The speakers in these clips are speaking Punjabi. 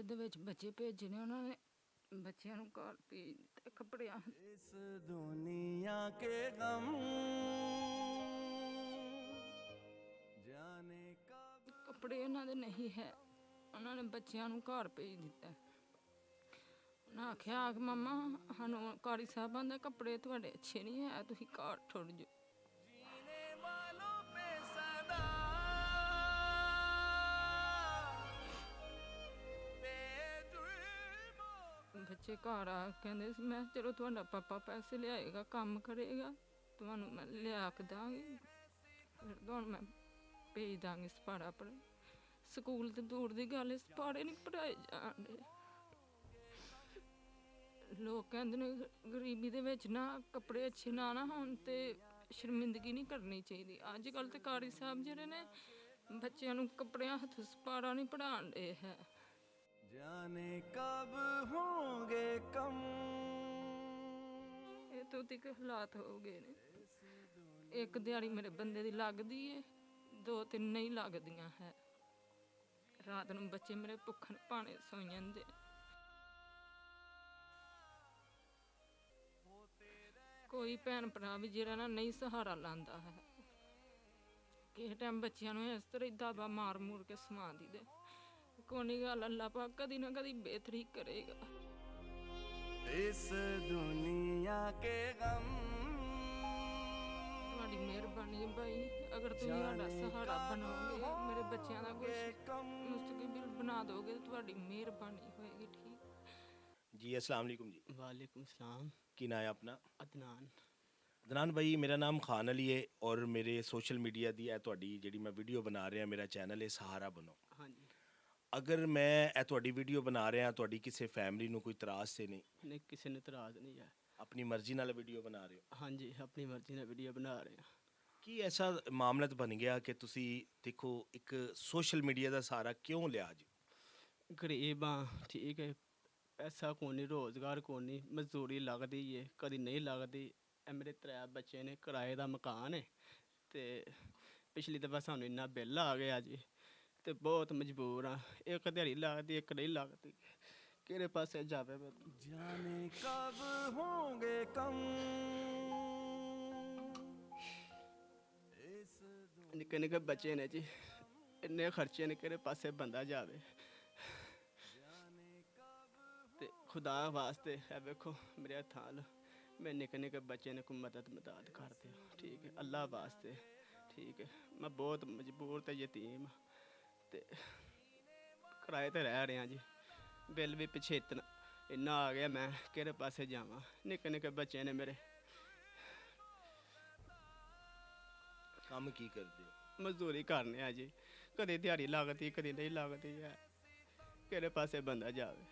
ਜਿਹਦੇ ਵਿੱਚ ਬੱਚੇ ਭੇਜਣੇ ਉਹਨਾਂ ਨੇ ਬੱਚਿਆਂ ਨੂੰ ਘਰ ਭੇਜ ਦਿੱਤਾ ਕੱਪੜਿਆਂ। इस दुनिया के गम जाने कब ਕੱਪੜੇ ਉਹਨਾਂ ਦੇ ਨਹੀਂ ਹੈ, ਉਹਨਾਂ ਨੇ ਬੱਚਿਆਂ ਨੂੰ ਘਰ ਭੇਜ ਦਿੱਤਾ। ਉਹਨਾਂ ਆਖਿਆ ਕਿ ਮੰਮਾ ਸਾਨੂੰ ਕਾਰੀ ਸਾਹਿਬ ਆਂਦਾ ਕੱਪੜੇ ਤੁਹਾਡੇ ਅੱਛੇ ਨਹੀਂ ਹੈ, ਤੁਸੀਂ ਘਰ ਠੁਰ ਜਾਓ। जीने वालों पे सदा बेजुर्मों ਬੱਚੇ ਘਰ ਆ ਕੇ ਕਹਿੰਦੇ ਸੀ, ਮੈਂ ਚਲੋ ਤੁਹਾਡਾ ਪਾਪਾ ਪੈਸੇ ਲਿਆਏਗਾ, ਕੰਮ ਕਰੇਗਾ, ਤੁਹਾਨੂੰ ਮੈਂ ਲਿਆ ਕੇ ਦਾਂਗੀ, ਫਿਰ ਤੁਹਾਨੂੰ ਮੈਂ ਭੇਜ ਦਾਂਗੀ ਸਪਾੜਾ ਪਰ ਸਕੂਲ ਤੇ ਦੂਰ ਦੀ ਗੱਲ ਹੈ, ਸਪਾੜੇ ਨਹੀਂ ਪੜ੍ਹਾਏ ਜਾਂਦੇ। ਲੋਕ ਕਹਿੰਦੇ ਨੇ ਗਰੀਬੀ ਦੇ ਵਿੱਚ ਨਾ ਕੱਪੜੇ ਅੱਛੇ ਨਾ ਹੋਣ ਤੇ ਸ਼ਰਮਿੰਦਗੀ ਨਹੀਂ ਕਰਨੀ ਚਾਹੀਦੀ। ਅੱਜ ਕੱਲ੍ਹ ਤੇ ਕਾਰੀ ਸਾਹਿਬ ਜਿਹੜੇ ਨੇ ਬੱਚਿਆਂ ਨੂੰ ਕੱਪੜਿਆਂ ਹੱਥ ਸਪਾੜਾ ਨਹੀਂ ਪੜ੍ਹਾਉਣ ਦੇ ਹੈ। जाने कब होंगे कम ਇਹ ਤੋਂ ਤੱਕ ਹਾਲਾਤ ਹੋ ਗਏ ਨੇ। ਇੱਕ ਦਿਹਾੜੀ ਮੇਰੇ ਬੰਦੇ ਦੀ ਲੱਗਦੀ ਏ, 2-3 ਨਹੀਂ ਲੱਗਦੀਆਂ ਹੈ। ਰਾਤ ਨੂੰ ਬੱਚੇ ਮੇਰੇ ਭੁੱਖਣ ਭਾਣੇ ਸੌਂ ਜਾਂਦੇ। ਕੋਈ ਭੈਣ ਭਰਾ ਵੀ ਜਿਹੜਾ ਨਾ ਨਹੀਂ ਸਹਾਰਾ ਲਾਂਦਾ ਹੈ। ਕਿਸੇ ਟਾਈਮ ਬੱਚਿਆਂ ਨੂੰ ਇਸ ਤਰ੍ਹਾਂ ਹੀ ਦਾਬਾ ਮਾਰ ਮੂਰ ਕੇ ਸਵਾ ਦੀਦੇ। ਕੋਈ ਗੱਲ ਅੱਲਾ ਪਾਕ ਕਦੀ ਨਾ ਕਦੀ ਬਿਹਤਰੀ ਕਰੇਗਾ। इस दुनिया के गम ਤੁਹਾਡੀ ਮਿਹਰਬਾਨੀ ਭਾਈ, ਅਗਰ ਤੁਸੀਂ ਸਾਡਾ ਸਹਾਰਾ ਬਣੋਗੇ, ਮੇਰੇ ਬੱਚਿਆਂ ਦਾ ਕੁਝ ਮੁਸਤਕਬਲ ਬਣਾ ਦੋਗੇ ਤਾਂ ਤੁਹਾਡੀ ਮਿਹਰਬਾਨੀ ਹੋਏਗੀ। ਠੀਕ जी अस्सलाम वालेकुम जी। वालेकुम सलाम। की नाम है अपना? अदनान। ਅਦਨਾਨ ਭਾਈ, ਮੇਰਾ ਨਾਮ ਖਾਨ ਅਲੀ ਹੈ ਔਰ ਮੇਰੇ ਸੋਸ਼ਲ ਮੀਡੀਆ ਦੀ ਇਹ ਤੁਹਾਡੀ ਜਿਹੜੀ ਮੈਂ ਵੀਡੀਓ ਬਣਾ ਰਿਹਾ, ਮੇਰਾ ਚੈਨਲ ਹੈ ਸਹਾਰਾ ਬਣੋ। हाँ जी। ਅਗਰ ਮੈਂ ਇਹ ਤੁਹਾਡੀ ਵੀਡੀਓ ਬਣਾ ਰਿਹਾ, ਤੁਹਾਡੀ ਕਿਸੇ ਫੈਮਿਲੀ ਨੂੰ ਕੋਈ ਇਤਰਾਜ਼ ਤੇ ਨਹੀਂ? नहीं किसी ने इतराज नहीं है। ਆਪਣੀ ਮਰਜ਼ੀ ਨਾਲ ਵੀਡੀਓ ਬਣਾ ਰਹੇ ਹੋ? हाँ जी, अपनी मर्जी ने वीडियो बना रहे हैं। ਕੀ ਐਸਾ ਮਾਮਲਾ ਬਣ ਗਿਆ ਕਿ ਤੁਸੀਂ ਦੇਖੋ ਇੱਕ ਸੋਸ਼ਲ ਮੀਡੀਆ ਦਾ ਸਹਾਰਾ ਕਿਉਂ ਲਿਆ ਜੀ? गरीब हाँ, ठीक है, पैसा को नहीं, रोज़गार को नहीं, मजदूरी लगती है, कभी नहीं लगती। ਇਹ ਮੇਰੇ 3 ਬੱਚੇ ਨੇ, ਕਿਰਾਏ ਦਾ ਮਕਾਨ ਹੈ ਤੇ ਪਿਛਲੀ ਦਫਾ ਸਾਨੂੰ ਇੰਨਾ ਬਿੱਲ ਆ ਗਿਆ ਜੀ ਤੇ ਬਹੁਤ ਮਜਬੂਰ ਆ। ਇੱਕ ਦਿਹਾੜੀ ਲੱਗਦੀ, ਇੱਕ ਨਹੀਂ ਲੱਗਦੀ, ਕਿਹੜੇ ਪਾਸੇ ਜਾਵੇ। जाने कब होंगे कम इस ਨਿੱਕੇ ਨਿੱਕੇ ਬੱਚੇ ਨੇ ਜੀ, ਇੰਨੇ ਖਰਚੇ ਨੇ, ਕਿਹੜੇ ਪਾਸੇ ਬੰਦਾ ਜਾਵੇ। ਤੇ ਖੁਦਾ ਵਾਸਤੇ ਇਹ ਵੇਖੋ ਮੇਰੇ ਹੱਥਾਂ ਵੱਲ, ਮੇਰੇ ਨਿੱਕੇ ਨਿੱਕੇ ਬੱਚੇ ਨੇ, ਕੋਈ ਮਦਦ ਕਰ ਦਿਓ, ਠੀਕ ਹੈ, ਅੱਲਾ ਵਾਸਤੇ, ਠੀਕ ਹੈ। ਮੈਂ ਬਹੁਤ ਮਜਬੂਰ ਤੇ ਯਤੀਮ ਹਾਂ ਤੇ ਕਿਰਾਏ ਤੇ ਰਹਿ ਰਿਹਾ ਜੀ। ਬਿੱਲ ਵੀ ਪਿੱਛੇ ਇੰਨਾ ਆ ਗਿਆ, ਮੈਂ ਕਿਹੜੇ ਪਾਸੇ ਜਾਵਾਂ। ਨਿੱਕੇ ਨਿੱਕੇ ਬੱਚੇ ਨੇ ਮੇਰੇ। ਕੰਮ ਕੀ ਕਰਦੇ ਹੋ? ਮਜ਼ਦੂਰੀ ਕਰਨੇ ਆ ਜੀ, ਕਦੇ ਦਿਹਾੜੀ ਲੱਗਦੀ, ਕਦੇ ਨਹੀਂ ਲੱਗਦੀ ਹੈ, ਕਿਹੜੇ ਪਾਸੇ ਬੰਦਾ ਜਾਵੇ।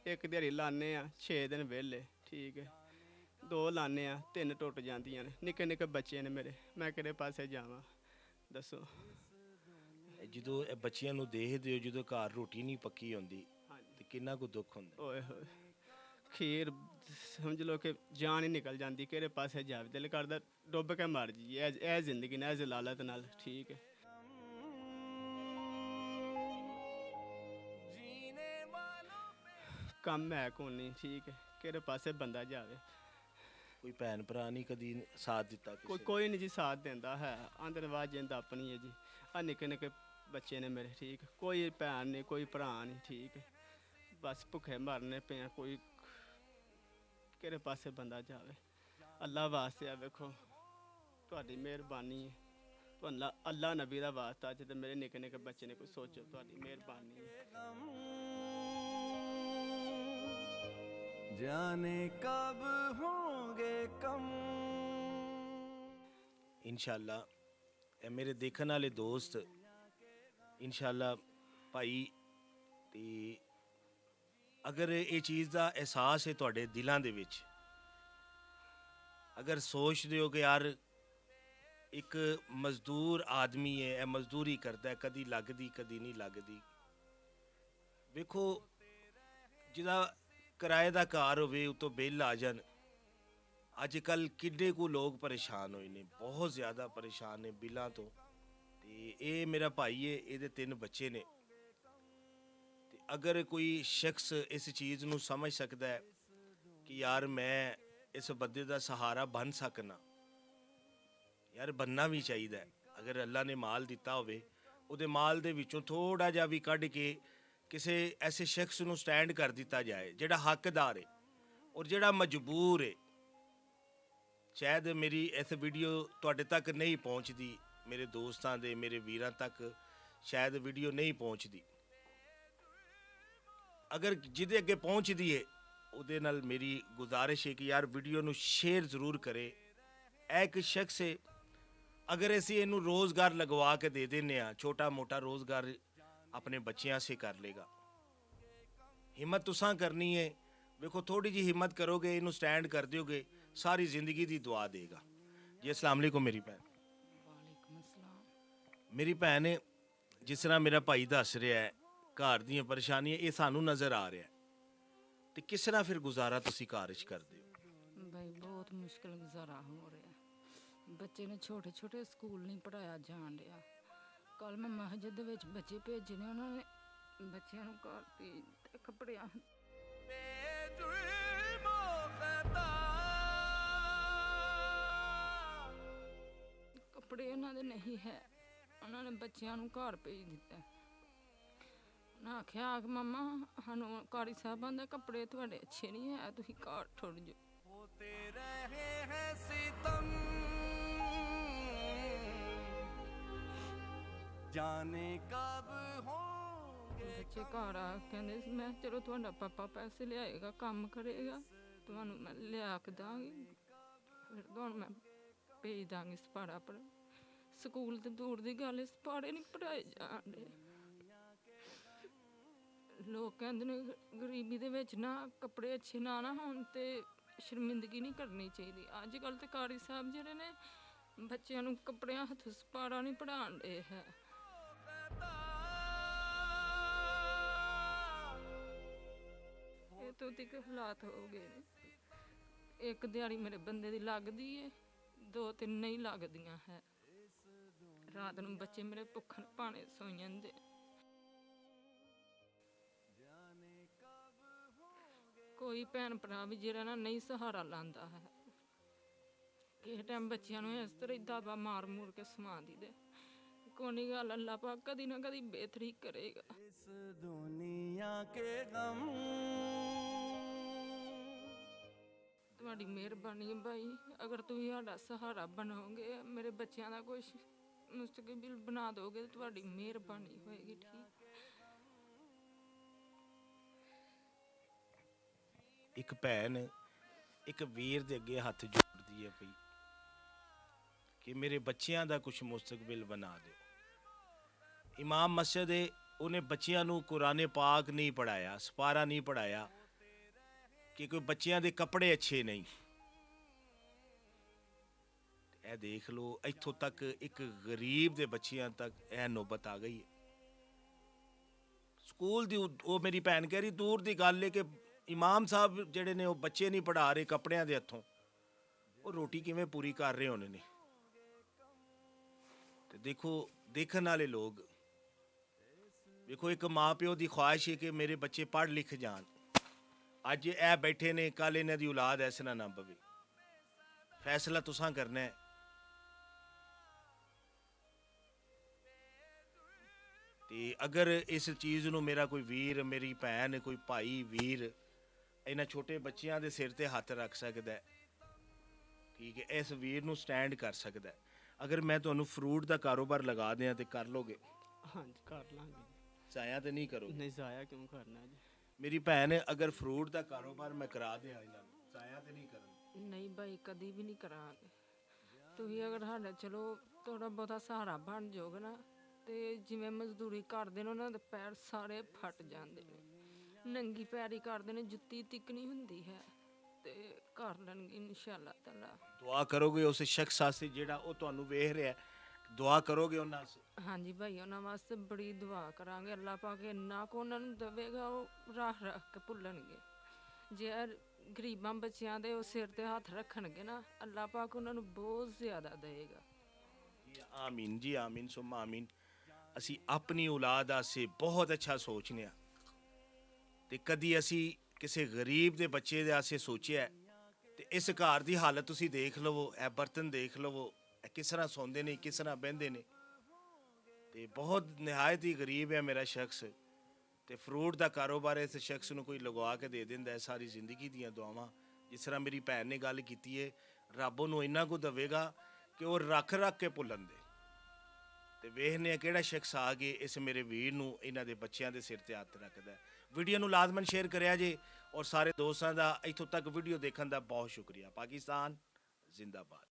ਇੱਕ ਦਿਹਾੜੀ ਲਾਉਂਦੇ ਆ, 6 ਦਿਨ ਵਿਹਲੇ, ਠੀਕ ਹੈ, 2 ਲਾਉਂਦੇ ਆ, 3 ਟੁੱਟ ਜਾਂਦੀਆਂ ਨੇ। ਨਿੱਕੇ ਨਿੱਕੇ ਬੱਚੇ ਨੇ ਮੇਰੇ, ਮੈਂ ਕਿਹੜੇ ਪਾਸੇ ਜਾਵਾਂ ਦੱਸੋ। ਜਦੋਂ ਇਹ ਬੱਚਿਆਂ ਨੂੰ ਦੇਖਦੇ ਹੋ, ਜਦੋਂ ਘਰ ਰੋਟੀ ਨਹੀਂ ਪੱਕੀ ਹੁੰਦੀ ਹਾਂਜੀ। ਤੇ ਕਿੰਨਾ ਕੁ ਦੁੱਖ ਹੁੰਦਾ? ਓਏ ਹੋਏ, ਖੀਰ ਸਮਝ ਲਓ ਕਿ ਜਾਨ ਹੀ ਨਿਕਲ ਜਾਂਦੀ, ਕਿਹੜੇ ਪਾਸੇ ਜਾਵੇ। ਦਿਲ ਕਰਦਾ ਡੁੱਬ ਕੇ ਮਰ ਜੀ, ਇਹ ਜ਼ਿੰਦਗੀ ਨਾਲ, ਇਹ ਜ਼ਲਾਲਤ ਨਾਲ, ਠੀਕ ਹੈ। जीने वालों पे ਕੰਮ ਹੈ ਕੋਈ ਨਹੀਂ, ਠੀਕ ਹੈ, ਕਿਹੜੇ ਪਾਸੇ ਬੰਦਾ ਜਾਵੇ। ਕੋਈ ਭੈਣ ਭਰਾ ਨਹੀਂ ਕਦੀ ਸਾਥ ਦਿੱਤਾ ਕਿਸੇ ਨੇ? ਕੋਈ ਨਹੀਂ ਜੀ ਸਾਥ ਦਿੰਦਾ ਹੈ, ਆਂਦਰ ਆਵਾਜ਼ ਜਿੰਦ ਆਪਣੀ ਹੈ ਜੀ। ਆ ਨਿੱਕੇ ਨਿੱਕੇ ਬੱਚੇ ਨੇ ਮੇਰੇ, ਠੀਕ ਹੈ, ਕੋਈ ਭੈਣ ਨਹੀਂ, ਕੋਈ ਭਰਾ ਨਹੀਂ, ਠੀਕ ਹੈ, ਬਸ ਭੁੱਖੇ ਮਰਨੇ ਪਏ ਆ। ਕੋਈ ਕਿਹੜੇ ਪਾਸੇ ਬੰਦਾ ਜਾਵੇ। ਅੱਲਾ ਵਾਸਤੇ ਆ ਵੇਖੋ, ਤੁਹਾਡੀ ਮਿਹਰਬਾਨੀ ਹੈ, ਤੁਹਾਨੂੰ ਅੱਲਾ ਨਬੀ ਦਾ ਵਾਸਤਾ, ਅੱਜ ਤੇ ਮੇਰੇ ਨਿੱਕੇ ਨਿੱਕੇ ਬੱਚੇ ਨੇ, ਕੋਈ ਸੋਚੋ, ਤੁਹਾਡੀ ਮਿਹਰਬਾਨੀ ਹੈ। जाने कब होंगे कम ਇਨਸ਼ਾਅੱਲਾ ਇਹ ਮੇਰੇ ਦੇਖਣ ਵਾਲੇ ਦੋਸਤ, ਇਨਸ਼ਾਅੱਲਾ ਭਾਈ, ਤੇ ਅਗਰ ਇਹ ਚੀਜ਼ ਦਾ ਅਹਿਸਾਸ ਹੈ ਤੁਹਾਡੇ ਦਿਲਾਂ ਦੇ ਵਿੱਚ, ਅਗਰ ਸੋਚਦੇ ਹੋ ਕਿ ਯਾਰ ਇੱਕ ਮਜ਼ਦੂਰ ਆਦਮੀ ਹੈ, ਇਹ ਮਜ਼ਦੂਰੀ ਕਰਦਾ ਹੈ, ਕਦੀ ਲੱਗਦੀ ਕਦੀ ਨਹੀਂ ਲੱਗਦੀ। ਵੇਖੋ ਜਿਹਦਾ ਕਿਰਾਏ ਦਾ ਘਰ ਹੋਵੇ, ਉਤੋਂ ਬਿੱਲ ਆ ਜਾਣ, ਅੱਜ ਕੱਲ੍ਹ ਕਿੰਨੇ ਕੁ ਲੋਕ ਪਰੇਸ਼ਾਨ ਹੋਏ ਨੇ, ਬਹੁਤ ਜ਼ਿਆਦਾ ਪਰੇਸ਼ਾਨ ਨੇ ਬਿੱਲਾਂ ਤੋਂ। ਤੇ ਇਹ ਮੇਰਾ ਭਾਈ ਹੈ, ਇਹਦੇ 3 ਬੱਚੇ ਨੇ ਤੇ ਅਗਰ ਕੋਈ ਸ਼ਖਸ ਇਸ ਚੀਜ਼ ਨੂੰ ਸਮਝ ਸਕਦਾ ਹੈ ਕਿ ਯਾਰ ਮੈਂ ਇਸ ਬੰਦੇ ਦਾ ਸਹਾਰਾ ਬਣ ਸਕਣਾ, ਯਾਰ ਬੰਨਾ ਵੀ ਚਾਹੀਦਾ ਹੈ। ਅਗਰ ਅੱਲਾ ਨੇ ਮਾਲ ਦਿੱਤਾ ਹੋਵੇ, ਉਹਦੇ ਮਾਲ ਦੇ ਵਿੱਚੋਂ ਥੋੜਾ ਜਿਹਾ ਵੀ ਕੱਢ ਕੇ ਕਿਸੇ ਐਸੇ ਸ਼ਖਸ ਨੂੰ ਸਟੈਂਡ ਕਰ ਦਿੱਤਾ ਜਾਏ ਜਿਹੜਾ ਹੱਕਦਾਰ ਹੈ ਔਰ ਜਿਹੜਾ ਮਜਬੂਰ ਹੈ। ਸ਼ਾਇਦ ਮੇਰੀ ਇਸ ਵੀਡੀਓ ਤੁਹਾਡੇ ਤੱਕ ਨਹੀਂ ਪਹੁੰਚਦੀ, ਮੇਰੇ ਦੋਸਤਾਂ ਦੇ, ਮੇਰੇ ਵੀਰਾਂ ਤੱਕ ਸ਼ਾਇਦ ਵੀਡੀਓ ਨਹੀਂ ਪਹੁੰਚਦੀ। ਅਗਰ ਜਿਹਦੇ ਅੱਗੇ ਪਹੁੰਚਦੀ ਹੈ ਉਹਦੇ ਨਾਲ ਮੇਰੀ ਗੁਜ਼ਾਰਿਸ਼ ਹੈ ਕਿ ਯਾਰ ਵੀਡੀਓ ਨੂੰ ਸ਼ੇਅਰ ਜ਼ਰੂਰ ਕਰੇ। ਇਹ ਇੱਕ ਸ਼ਖਸ ਹੈ, ਅਗਰ ਅਸੀਂ ਇਹਨੂੰ ਰੋਜ਼ਗਾਰ ਲਗਵਾ ਕੇ ਦੇ ਦਿੰਦੇ ਹਾਂ, ਛੋਟਾ ਮੋਟਾ ਰੋਜ਼ਗਾਰ ਆਪਣੇ ਬੱਚਿਆਂ ਸੇ ਕਰ ਲੇਗਾ। ਹਿੰਮਤ ਤੁਸਾਂ ਕਰਨੀ ਹੈ। ਵੇਖੋ ਥੋੜੀ ਜਿਹੀ ਹਿੰਮਤ ਕਰੋਗੇ, ਇਹਨੂੰ ਸਟੈਂਡ ਕਰ ਦਿਓਗੇ, ਸਾਰੀ ਜ਼ਿੰਦਗੀ ਦੀ ਦੁਆ ਦੇਗਾ। ਜੀ अस्सलाम वालेकुम ਮੇਰੀ ਭੈਣ। ਵਾਲੇਕੁਮ ਅਸਲਾਮ। ਮੇਰੀ ਭੈਣ, ਜਿਸ ਤਰ੍ਹਾਂ ਮੇਰਾ ਭਾਈ ਦੱਸ ਰਿਹਾ ਹੈ ਘਰ ਦੀਆਂ ਪਰੇਸ਼ਾਨੀਆਂ, ਇਹ ਸਾਨੂੰ ਨਜ਼ਰ ਆ ਰਿਹਾ, ਤੇ ਕਿਸ ਤਰ੍ਹਾਂ ਫਿਰ ਗੁਜ਼ਾਰਾ ਤੁਸੀਂ ਘਰ 'ਚ ਕਰਦੇ ਹੋ? ਭਾਈ ਬਹੁਤ ਮੁਸ਼ਕਿਲ ਗੁਜ਼ਾਰਾ ਹੋ ਰਿਹਾ। ਬੱਚੇ ਨੇ ਛੋਟੇ ਛੋਟੇ ਸਕੂਲ ਨਹੀਂ ਪੜਾਇਆ ਜਾਣ ਰਿਹਾ। ਕੱਲ ਮੈਂ ਮਸਜਿਦ ਦੇ ਵਿੱਚ ਬੱਚੇ ਭੇਜੇ ਨੇ, ਉਹਨਾਂ ਨੇ ਬੱਚਿਆਂ ਨੂੰ ਘਰ ਭੇਜ ਦਿੱਤਾ ਕੱਪੜਿਆਂ। ਕੱਪੜੇ ਉਹਨਾਂ ਦੇ ਨਹੀਂ ਹੈ, ਉਹਨਾਂ ਨੇ ਬੱਚਿਆਂ ਨੂੰ ਘਰ ਭੇਜ ਦਿੱਤਾ। ਉਹਨਾਂ ਆਖਿਆ ਕਿ ਮੰਮਾ ਸਾਨੂੰ ਕਾਰੀ ਸਾਹਿਬਾਂ ਦੇ ਕੱਪੜੇ ਤੁਹਾਡੇ ਅੱਛੇ ਨਹੀਂ ਹੈ, ਤੁਸੀਂ ਘਰ ਠੁਰ ਜਾਓ। होते रहे हैं सितम, जाने कब होंगे ਬੱਚੇ ਘਰ ਆ ਕਹਿੰਦੇ ਸੀ, ਮੈਂ ਚਲੋ ਤੁਹਾਡਾ ਪਾਪਾ ਪੈਸੇ ਲਿਆਏਗਾ, ਕੰਮ ਕਰੇਗਾ, ਤੁਹਾਨੂੰ ਮੈਂ ਲਿਆ ਕੇ ਦਾਂਗੀ, ਫਿਰ ਤੁਹਾਨੂੰ ਮੈਂ ਭੇਜ ਦਾਂਗੀ ਸਪਾੜਾ ਪਰ ਸਕੂਲ ਤੇ ਦੂਰ ਦੀ ਗੱਲ ਹੈ, ਸਪਾੜੇ ਨਹੀਂ ਪੜਾਏ ਜਾਂਦੇ। ਲੋਕ ਕਹਿੰਦੇ ਨੇ ਗਰੀਬੀ ਦੇ ਵਿੱਚ ਨਾ ਕੱਪੜੇ ਅੱਛੇ ਨਾ ਹੋਣ ਤੇ ਸ਼ਰਮਿੰਦਗੀ ਨਹੀਂ ਕਰਨੀ ਚਾਹੀਦੀ। ਅੱਜ ਕੱਲ੍ਹ ਤੇ ਕਾਰੀ ਸਾਹਿਬ ਜਿਹੜੇ ਨੇ ਬੱਚਿਆਂ ਨੂੰ ਕੱਪੜਿਆਂ ਹੱਥ ਸਪਾੜਾ ਨਹੀਂ ਪੜ੍ਹਾਉਣ ਦੇ ਹੈ। ਇਹ ਤੋਂ ਤੱਕ ਹਾਲਾਤ ਹੋ ਗਏ ਨੇ। ਇੱਕ ਦਿਹਾੜੀ ਮੇਰੇ ਬੰਦੇ ਦੀ ਲੱਗਦੀ ਏ, 2-3 ਨਹੀਂ ਲੱਗਦੀਆਂ ਹੈ। ਰਾਤ ਨੂੰ ਬੱਚੇ ਮੇਰੇ ਭੁੱਖਣ ਭਾਣੇ ਸੌਂ ਜਾਂਦੇ। ਕੋਈ ਭੈਣ ਭਰਾ ਵੀ ਜਿਹੜਾ ਨਾ ਨਹੀਂ ਸਹਾਰਾ ਲਾਂਦਾ ਹੈ, ਕਿਸੇ ਟਾਈਮ ਬੱਚਿਆਂ ਨੂੰ ਇਸ ਤਰ੍ਹਾਂ ਹੀ ਦਾਬਾ ਮਾਰ ਮੂਰ ਕੇ ਸਮਾਂ ਦੇ। ਕੋਈ ਗੱਲ, ਅੱਲਾ ਪਾਕ ਕਦੀ ਨਾ ਕਦੀ ਬਿਹਤਰੀ ਕਰੇਗਾ। इस दुनिया के गम, ਤੁਹਾਡੀ ਮਿਹਰਬਾਨੀ ਹੈ ਭਾਈ, ਅਗਰ ਤੁਸੀਂ ਸਾਡਾ ਸਹਾਰਾ ਬਣੋਗੇ, ਮੇਰੇ ਬੱਚਿਆਂ ਦਾ ਕੁਝ ਮੁਸਤਕਬਲ ਬਣਾ ਦੋਗੇ, ਤੁਹਾਡੀ ਮਿਹਰਬਾਨੀ ਹੋਏਗੀ। ਠੀਕ। ਇੱਕ ਭੈਣ ਇੱਕ ਵੀਰ ਦੇ ਅੱਗੇ ਹੱਥ ਜੋੜਦੀ ਹੈ ਪਈ ਕਿ ਮੇਰੇ ਬੱਚਿਆਂ ਦਾ ਕੁਝ ਮੁਸਤਕਬਲ ਬਣਾ ਦਿਓ। ਇਮਾਮ ਮਸਜਿਦ ਹੈ, ਉਹਨੇ ਬੱਚਿਆਂ ਨੂੰ ਕੁਰਾਨ ਪਾਕ ਨਹੀਂ ਪੜਾਇਆ, ਸਪਾਰਾ ਨਹੀਂ ਪੜਾਇਆ, ਕਿ ਕੋਈ ਬੱਚਿਆਂ ਦੇ ਕੱਪੜੇ ਅੱਛੇ ਨਹੀਂ। ਇਹ ਦੇਖ ਲਓ, ਇੱਥੋਂ ਤੱਕ ਇੱਕ ਗਰੀਬ ਦੇ ਬੱਚਿਆਂ ਤੱਕ ਇਹ ਨੌਬਤ ਆ ਗਈ ਹੈ। ਸਕੂਲ ਦੀ ਉਹ ਮੇਰੀ ਭੈਣ ਕਹਿ ਰਹੀ ਦੂਰ ਦੀ ਗੱਲ ਹੈ ਕਿ ਇਮਾਮ ਸਾਹਿਬ ਜਿਹੜੇ ਨੇ ਉਹ ਬੱਚੇ ਨਹੀਂ ਪੜ੍ਹਾ ਰਹੇ ਕੱਪੜਿਆਂ ਦੇ ਹੱਥੋਂ, ਉਹ ਰੋਟੀ ਕਿਵੇਂ ਪੂਰੀ ਕਰ ਰਹੇ ਹੋਣੇ ਨੇ। ਤੇ ਦੇਖੋ ਦੇਖਣ ਵਾਲੇ ਲੋਕ, ਵੇਖੋ ਇੱਕ ਮਾਂ ਪਿਓ ਦੀ ਖੁਆਇਸ਼ ਹੈ ਕਿ ਮੇਰੇ ਬੱਚੇ ਪੜ੍ਹ ਲਿਖ ਜਾਣ। ਅੱਜ ਇਹ ਬੈਠੇ ਨੇ, ਕੱਲ ਇਹਨਾਂ ਦੀ ਔਲਾਦ ਇਸ ਤਰ੍ਹਾਂ ਨਾ ਪਵੇ। ਫੈਸਲਾ ਤੁਸਾਂ ਕਰਨਾ ਹੈ। ਤੇ ਅਗਰ ਇਸ ਚੀਜ਼ ਨੂੰ ਮੇਰਾ ਕੋਈ ਵੀਰ, ਮੇਰੀ ਭੈਣ, ਕੋਈ ਭਾਈ ਵੀਰ ਇਹਨਾਂ ਛੋਟੇ ਬੱਚਿਆਂ ਦੇ ਸਿਰ ਤੇ ਹੱਥ ਰੱਖ ਸਕਦਾ ਹੈ, ਠੀਕ ਹੈ, ਇਸ ਵੀਰ ਨੂੰ ਸਟੈਂਡ ਕਰ ਸਕਦਾ ਹੈ। ਅਗਰ ਮੈਂ ਤੁਹਾਨੂੰ ਫਰੂਟ ਦਾ ਕਾਰੋਬਾਰ ਲਗਾ ਦਿਆਂ ਤੇ ਕਰ ਲੋਗੇ? ਹਾਂਜੀ ਕਰ ਲਾਂਗੇ। ਜ਼ਾਇਆ ਤੇ ਨਹੀਂ ਕਰੋਗੇ? ਨਹੀਂ ਜ਼ਾਇਆ ਕਿਉਂ ਕਰਨਾ ਜੀ। ਮੇਰੀ ਭੈਣ, ਅਗਰ ਫਰੂਟ ਦਾ ਕਾਰੋਬਾਰ ਮੈਂ ਕਰਾ ਦਿਆਂ ਇਹਨਾਂ ਨੂੰ, ਜ਼ਾਇਆ ਤੇ ਨਹੀਂ ਕਰਨ? ਨਹੀਂ ਭਾਈ, ਕਦੀ ਵੀ ਨਹੀਂ ਕਰਾਂਗੇ। ਤੁਸੀਂ ਅਗਰ ਸਾਡਾ ਚਲੋ ਥੋੜਾ ਬਹੁਤਾ ਸਹਾਰਾ ਬਣ ਜਾਓਗੇ ਨਾ, ਤੇ ਜਿਵੇਂ ਮਜ਼ਦੂਰੀ ਕਰਦੇ ਨੇ ਉਹਨਾਂ ਦੇ ਪੈਰ ਸਾਰੇ ਫਟ ਜਾਂਦੇ ਨੇ, ਨੰਗੀ ਪੈਰੀ ਕਰਦੇ ਨੇ, ਜੁੱਤੀ ਤਿੱਕ ਨਹੀਂ ਹੁੰਦੀ ਹੈ, ਤੇ ਕਰ ਲੈਣਗੇ ਇਨਸ਼ਾਅੱਲਾ ਤਾਲਾ। ਦੁਆ ਕਰੋਗੇ ਉਸ ਸ਼ਖਸ ਵਾਸਤੇ ਜਿਹੜਾ ਉਹ ਤੁਹਾਨੂੰ ਵੇਖ ਰਿਹਾ, ਦੁਆ ਕਰੋਗੇ ਉਹਨਾਂ ਵਾਸਤੇ? ਹਾਂਜੀ ਭਾਈ, ਉਹਨਾਂ ਵਾਸਤੇ ਬੜੀ ਦੁਆ ਕਰਾਂਗੇ। ਅੱਲਾ ਪਾਕ ਇੰਨਾ ਕੁ ਉਹਨਾਂ ਨੂੰ ਦੇਵੇਗਾ, ਉਹ ਰਾਹ ਰੱਖ ਕੇ ਭੁੱਲਣਗੇ। ਜੇ ਗਰੀਬਾਂ ਬੱਚਿਆਂ ਦੇ ਉਹ ਸਿਰ ਤੇ ਹੱਥ ਰੱਖਣਗੇ ਨਾ, ਅੱਲਾ ਪਾਕ ਉਹਨਾਂ ਨੂੰ ਬਹੁਤ ਜ਼ਿਆਦਾ ਦੇਵੇਗਾ। ਆਮੀਨ ਜੀ, ਆਮੀਨ ਸੁਮਾ ਆਮੀਨ। ਅਸੀਂ ਆਪਣੀ ਔਲਾਦ ਵਾਸਤੇ ਬਹੁਤ ਅੱਛਾ ਸੋਚਨੇ ਆ, ਤੇ ਕਦੀ ਅਸੀਂ ਕਿਸੇ ਗਰੀਬ ਦੇ ਬੱਚੇ ਦੇ ਆਸੇ ਸੋਚਿਆ? ਤੇ ਇਸ ਘਰ ਦੀ ਹਾਲਤ ਤੁਸੀਂ ਦੇਖ ਲਵੋ, ਇਹ ਬਰਤਨ ਦੇਖ ਲਵੋ, ਇਹ ਕਿਸ ਤਰ੍ਹਾਂ ਸੌਂਦੇ ਨੇ, ਕਿਸ ਤਰ੍ਹਾਂ ਬਹਿੰਦੇ ਨੇ। ਤੇ ਬਹੁਤ ਨਿਹਾਇਤ ਹੀ ਗਰੀਬ ਹੈ ਮੇਰਾ ਸ਼ਖਸ। ਤੇ ਫਰੂਟ ਦਾ ਕਾਰੋਬਾਰ ਇਸ ਸ਼ਖਸ ਨੂੰ ਕੋਈ ਲਗਵਾ ਕੇ ਦੇ ਦਿੰਦਾ ਹੈ। ਸਾਰੀ ਜ਼ਿੰਦਗੀ ਦੀਆਂ ਦੁਆਵਾਂ, ਜਿਸ ਤਰ੍ਹਾਂ ਮੇਰੀ ਭੈਣ ਨੇ ਗੱਲ ਕੀਤੀ ਹੈ, ਰੱਬ ਉਹਨੂੰ ਇੰਨਾ ਕੁ ਦੇਵੇਗਾ ਕਿ ਉਹ ਰੱਖ ਰੱਖ ਕੇ ਭੁੱਲਣ ਦੇ। ਤੇ ਵੇਖਦੇ ਆ ਕਿਹੜਾ ਸ਼ਖਸ ਆ ਕੇ ਇਸ ਮੇਰੇ ਵੀਰ ਨੂੰ ਇਹਨਾਂ ਦੇ ਬੱਚਿਆਂ ਦੇ ਸਿਰ ਤੇ ਹੱਥ ਰੱਖਦਾ ਹੈ। ਵੀਡੀਓ ਨੂੰ ਲਾਜ਼ਮਨ ਸ਼ੇਅਰ ਕਰਿਆ ਜੇ, ਔਰ ਸਾਰੇ ਦੋਸਤਾਂ ਦਾ ਇੱਥੋਂ ਤੱਕ ਵੀਡੀਓ ਦੇਖਣ ਦਾ ਬਹੁਤ ਸ਼ੁਕਰੀਆ। ਪਾਕਿਸਤਾਨ ਜ਼ਿੰਦਾਬਾਦ।